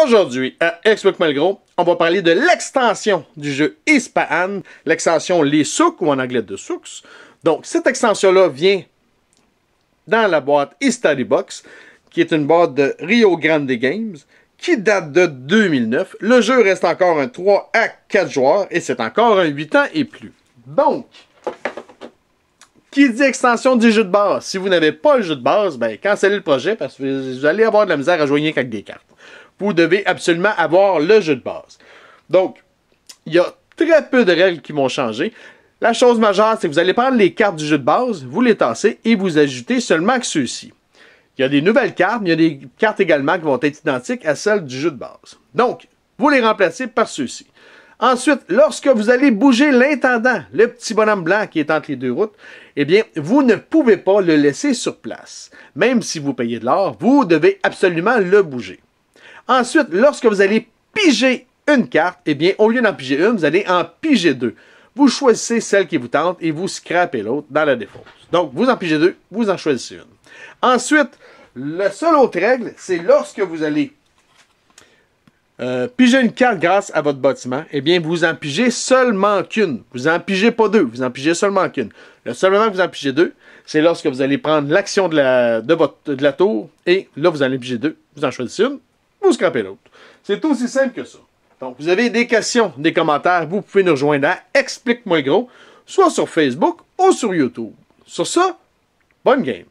Aujourd'hui, à Explique-moi le gros, on va parler de l'extension du jeu Ispahan, l'extension Les Souks, ou en anglais de Souks. Donc, cette extension-là vient dans la boîte History Box, qui est une boîte de Rio Grande Games, qui date de 2009. Le jeu reste encore un 3 à 4 joueurs, et c'est encore un 8 ans et plus. Donc, qui dit extension du jeu de base? Si vous n'avez pas le jeu de base, ben, cancellez le projet, parce que vous allez avoir de la misère à jouer avec des cartes. Vous devez absolument avoir le jeu de base. Donc, il y a très peu de règles qui vont changer. La chose majeure, c'est que vous allez prendre les cartes du jeu de base, vous les tassez et vous ajoutez seulement que ceux-ci. Il y a des nouvelles cartes, mais il y a des cartes également qui vont être identiques à celles du jeu de base. Donc, vous les remplacez par ceux-ci. Ensuite, lorsque vous allez bouger l'intendant, le petit bonhomme blanc qui est entre les deux routes, eh bien, vous ne pouvez pas le laisser sur place. Même si vous payez de l'or, vous devez absolument le bouger. Ensuite, lorsque vous allez piger une carte, eh bien, au lieu d'en piger une, vous allez en piger deux. Vous choisissez celle qui vous tente et vous scrapez l'autre dans la défausse. Donc, vous en pigez deux, vous en choisissez une. Ensuite, la seule autre règle, c'est lorsque vous allez piger une carte grâce à votre bâtiment, eh bien, vous en pigez seulement qu'une. Vous en pigez pas deux, vous en pigez seulement qu'une. Le seul moment que vous en pigez deux, c'est lorsque vous allez prendre l'action de la tour, et là, vous allez piger deux, vous en choisissez une, vous scrapez l'autre. C'est aussi simple que ça. Donc, vous avez des questions, des commentaires, vous pouvez nous rejoindre à Explique-moi le gros, soit sur Facebook ou sur YouTube. Sur ça, bonne game!